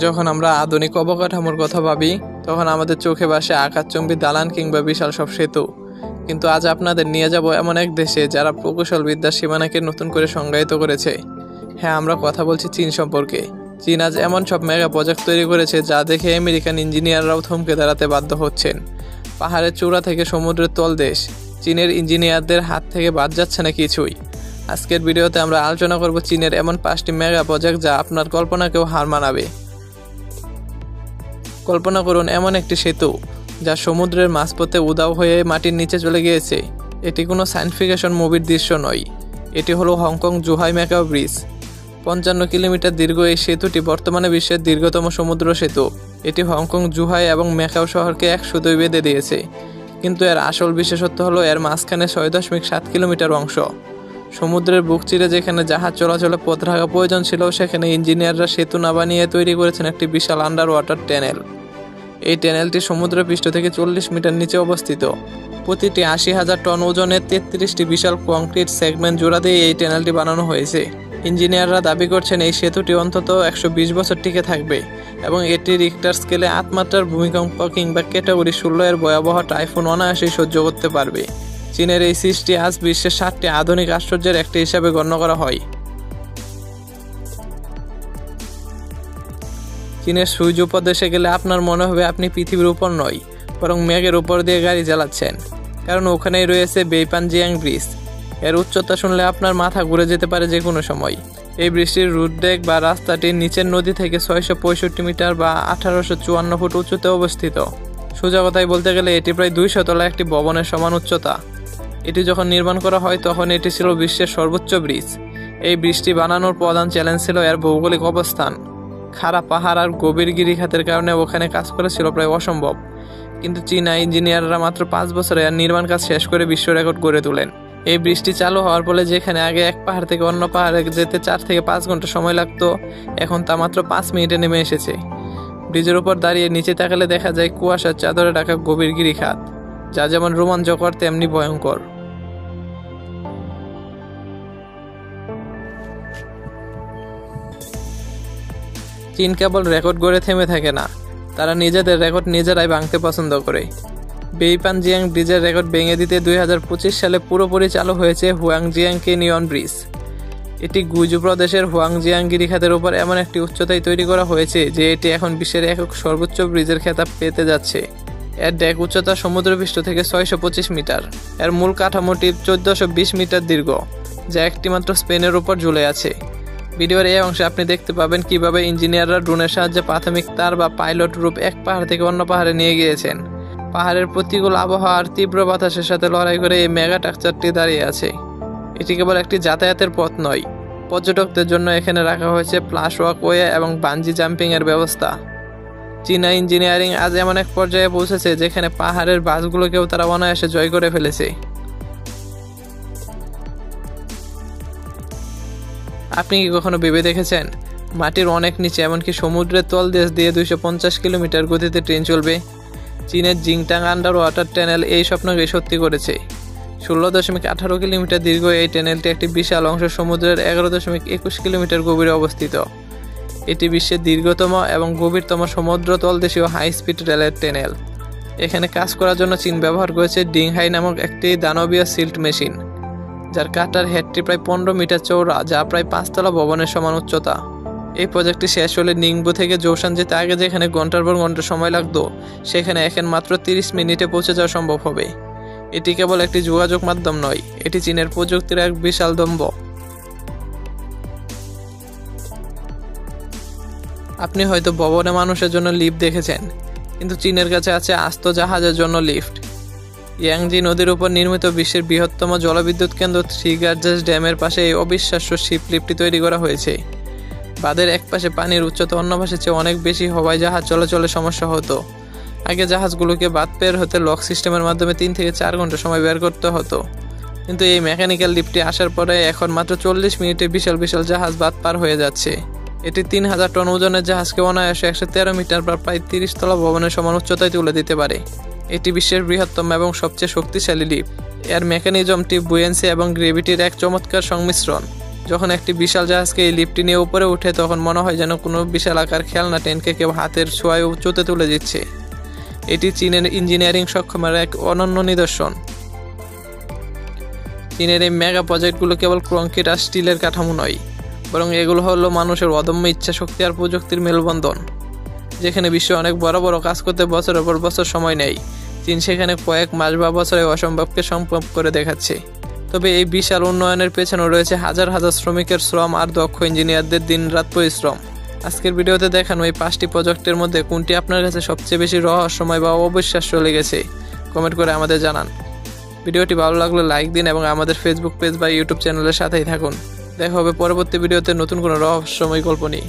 যখন আমরা আধুনিক অবকাঠামোর কথা ভাবি তখন আমাদের চোখে ভাসে আকাশচুম্বী দালান কিংবা বিশাল সব সেতু। কিন্তু আজ আপনাদের নিয়ে যাব এমন এক দেশে যারা প্রকৌশল বিদ্যার সীমানাকে নতুন করে সংজ্ঞায়িত করেছে। হ্যাঁ, আমরা কথা বলছি চীন সম্পর্কে। চীন আজ এমন সব মেগা প্রজেক্ট তৈরি করেছে যা দেখে আমেরিকান ইঞ্জিনিয়াররাও থমকে দাঁড়াতে বাধ্য হচ্ছেন। পাহাড়ের চূড়া থেকে সমুদ্রের তলদেশ, চীনের ইঞ্জিনিয়ারদের হাত থেকে বাদ যাচ্ছে না কিছুই। আজকের ভিডিওতে আমরা আলোচনা করব চীনের এমন 5টি মেগা প্রজেক্ট যা আপনার কল্পনাকেও হার মানাবে। কল্পনা করুন এমন একটি সেতু যা সমুদ্রের মাঝপথে উধাও হয়ে মাটির নিচে চলে গিয়েছে। এটি কোনো সায়েন্স ফিকশন মুভির দৃশ্য নয়, এটি হলো Hong Kong Zhuhai Macau bridge. 55 kilometre দীর্ঘ এই সেতুটি বর্তমানে বিশ্বের দীর্ঘতম সমুদ্র সেতু। এটি হংকং জুহাই এবং ম্যাকাও শহরকে এক সুতোয় বেঁধে দিয়েছে। কিন্তু এর আসল বিশেষত্ব হলো এর মাঝখানে 6.7 কিলোমিটার অংশ। সমুদ্রের বুক চিরে যেখানে জাহাজ চলাচলে পথ রাখা প্রয়োজন ছিল, সেখানে ইঞ্জিনিয়াররা সেতু না বানিয়ে তৈরি করেছেন একটি বিশাল আন্ডার ওয়াটার টানেল। এই টানেলটি সমুদ্রপৃষ্ঠ থেকে 40 মিটার নিচে অবস্থিত। প্রতিটি 80,000 টন ওজনের 33টি বিশাল কংক্রিট সেগমেন্ট জোড়া দিয়ে এই টানেলটি বানানো হয়েছে। ইঞ্জিনিয়াররা দাবি করছেন এই সেতুটি অন্তত 120 বছর টিকে থাকবে এবং এটি রিক্টার স্কেলে 8 মাত্রার ভূমিকম্প কিংবা ক্যাটাগরি 16 এর ভয়াবহ টাইফুন অনায়াসেই সহ্য করতে পারবে। চীনের এই সৃষ্টি আজ বিশ্বের 7টি আধুনিক আশ্চর্যের একটি হিসাবে গণ্য করা হয়। চীনের সূর্য উপদেশে গেলে আপনার মনে হবে আপনি পৃথিবীর উপর নয়, বরং মেঘের উপর দিয়ে গাড়ি চালাচ্ছেন, কারণ ওখানেই রয়েছে বেইপানজিয়াং ব্রিজ। এর উচ্চতা শুনলে আপনার মাথা ঘুরে যেতে পারে যে কোনো সময়। এই ব্রিজটির রুট ডেক বা রাস্তাটির নিচের নদী থেকে 665 মিটার বা 1854 ফুট উঁচুতে অবস্থিত। সোজা কথায় বলতে গেলে এটি প্রায় 200 তলা একটি ভবনের সমান উচ্চতা। এটি যখন নির্মাণ করা হয় তখন এটি ছিল বিশ্বের সর্বোচ্চ ব্রিজ। এই ব্রিজটি বানানোর প্রধান চ্যালেঞ্জ ছিল এর ভৌগোলিক অবস্থান। খাড়া পাহাড় আর গভীর গিরিখাতের কারণে ওখানে কাজ করা ছিল প্রায় অসম্ভব। কিন্তু চীনা ইঞ্জিনিয়াররা মাত্র 5 বছরে এর নির্মাণ কাজ শেষ করে বিশ্ব রেকর্ড গড়ে তোলেন। এই ব্রিজটি চালু হওয়ার ফলে যেখানে আগে এক পাহাড় থেকে অন্য পাহাড়ে যেতে 4 থেকে 5 ঘন্টা সময় লাগতো, এখন তা মাত্র 5 মিনিটে নেমে এসেছে। ব্রিজের উপর দাঁড়িয়ে নিচে তাকালে দেখা যায় কুয়াশার চাদরে ঢাকা গভীর গিরিখাত, যা যেমন রোমাঞ্চকর তেমনি ভয়ঙ্কর। চীন কেবল রেকর্ড গড়ে থেমে থাকে না, তারা নিজেদের রেকর্ড নিজেরাই ভাঙতে পছন্দ করে। বেইপানজিয়াং ব্রিজের রেকর্ড ভেঙে দিতে 2025 সালে পুরোপুরি চালু হয়েছে হুয়াংজিয়াং ক্যানিয়ন ব্রিজ। এটি গুইজু প্রদেশের হুয়াংজিয়াং গিরিখাতের উপর এমন একটি উচ্চতায় তৈরি করা হয়েছে যে এটি এখন বিশ্বের একক সর্বোচ্চ ব্রিজের খেতাব পেতে যাচ্ছে। এর ডেক উচ্চতা সমুদ্রপৃষ্ঠ থেকে 625 মিটার। এর মূল কাঠামোটি 1420 মিটার দীর্ঘ, যা একটি মাত্র স্পেনের উপর ঝুলে আছে। ভিডিওর এই অংশে আপনি দেখতে পাবেন কিভাবে ইঞ্জিনিয়াররা ড্রোনের সাহায্যে প্রাথমিক তার বা পাইলট রূপ এক পাহাড় থেকে অন্য পাহাড়ে নিয়ে গিয়েছেন। পাহাড়ের প্রতিকূল আবহাওয়া আর তীব্র বাতাসের সাথে লড়াই করে এই মেগা স্ট্রাকচারটি দাঁড়িয়ে আছে। এটি কেবল একটি যাতায়াতের পথ নয়, পর্যটকদের জন্য এখানে রাখা হয়েছে প্লাস ওয়াকওয়ে এবং বানজি জাম্পিং এর ব্যবস্থা। চীনা ইঞ্জিনিয়ারিং আজ এমন এক পর্যায়ে পৌঁছেছে যেখানে পাহাড়ের বাসগুলোকেও তারা অনায়াসে জয় করে ফেলেছে। আপনি কি কখনো ভেবে দেখেছেন মাটির অনেক নিচে, এমনকি সমুদ্রের তলদেশ দিয়ে 250 কিলোমিটার গতিতে ট্রেন চলবে? চীনের জিংটাং আন্ডার ওয়াটার টানেল এই স্বপ্নকে সত্যি করেছে। 16.18 কিলোমিটার দীর্ঘ এই টানেলটি একটি বিশাল অংশ সমুদ্রের 11.21 কিলোমিটার গভীরে অবস্থিত। এটি বিশ্বের দীর্ঘতম এবং গভীরতম সমুদ্র তলদেশীয় হাই স্পিড রেলের টানেল। এখানে কাজ করার জন্য চীন ব্যবহার করেছে ডিংহাই নামক একটি দানবীয় সিল্ট মেশিন, যার কাটার হেডটি প্রায় 15 মিটার চওড়া, যা প্রায় 5 তলা ভবনের সমান উচ্চতা। এই প্রজেক্টটি শেষ হলে নিংবু থেকে জৌসান যেতে আগে যেখানে ঘন্টার পর ঘন্টা সময় লাগতো, সেখানে এখন মাত্র 30 মিনিটে পৌঁছে যাওয়া সম্ভব হবে। এটি কেবল একটি যোগাযোগ মাধ্যম নয়, এটি চীনের প্রযুক্তির এক বিশাল দম্ভ। আপনি হয়তো ভবনে মানুষের জন্য লিফট দেখেছেন, কিন্তু চীনের কাছে আছে আস্ত জাহাজের জন্য লিফট। ইয়াংজি নদীর উপর নির্মিত বিশ্বের বৃহত্তম জলবিদ্যুৎ কেন্দ্র 3 গর্জেস ড্যামের পাশে এই অবিশ্বাস্য শিপ লিফটটি তৈরি করা হয়েছে। বাঁধের এক পাশে পানির উচ্চতা অন্য পাশের চেয়ে অনেক বেশি হওয়ায় জাহাজ চলাচলে সমস্যা হতো। আগে জাহাজগুলোকে বাঁধ পের হতে লক সিস্টেমের মাধ্যমে 3 থেকে 4 ঘন্টা সময় বের করতে হতো, কিন্তু এই মেকানিক্যাল লিফটটি আসার পরে এখন মাত্র 40 মিনিটে বিশাল বিশাল জাহাজ বাঁধ পার হয়ে যাচ্ছে। এটি 3000 টন ওজনের জাহাজকে অনায়াসে 113 মিটার বা প্রায় 30 তলা ভবনের সমান উচ্চতায় তুলে দিতে পারে। এটি বিশ্বের বৃহত্তম এবং সবচেয়ে শক্তিশালী লিফট। এর মেকানিজমটি বুয়েন্সি এবং গ্রেভিটির এক চমৎকার সংমিশ্রণ। যখন একটি বিশাল জাহাজকে এই লিফটটি নিয়ে উপরে ওঠে তখন মনে হয় যেন কোনো বিশাল আকার খেলনা ট্রেনকে কেউ হাতের ছোঁয়ায় উঁচুতে তুলে দিচ্ছে। এটি চীনের ইঞ্জিনিয়ারিং সক্ষমের এক অনন্য নিদর্শন। চীনের এই মেগা প্রজেক্টগুলো কেবল কংক্রিট আর স্টিলের কাঠামো নয়, বরং এগুলো হলো মানুষের অদম্য ইচ্ছা শক্তি আর প্রযুক্তির মেলবন্ধন। যেখানে বিশ্ব অনেক বড় বড় কাজ করতে বছরের পর বছর সময় নেয়, চীন সেখানে কয়েক মাস বা বছরে অসম্ভবকে সম্ভব করে দেখাচ্ছে। তবে এই বিশাল উন্নয়নের পেছনে রয়েছে হাজার হাজার শ্রমিকের শ্রম আর দক্ষ ইঞ্জিনিয়ারদের দিনরাত পরিশ্রম। আজকের ভিডিওতে দেখানো এই 5টি প্রজেক্টের মধ্যে কোনটি আপনার কাছে সবচেয়ে বেশি রহস্যময় বা অবিশ্বাস্য লেগেছে কমেন্ট করে আমাদের জানান। ভিডিওটি ভালো লাগলে লাইক দিন এবং আমাদের ফেসবুক পেজ বা ইউটিউব চ্যানেলের সাথেই থাকুন। দেখা হবে পরবর্তী ভিডিওতে নতুন কোনো রহস্যময় গল্প নিয়ে।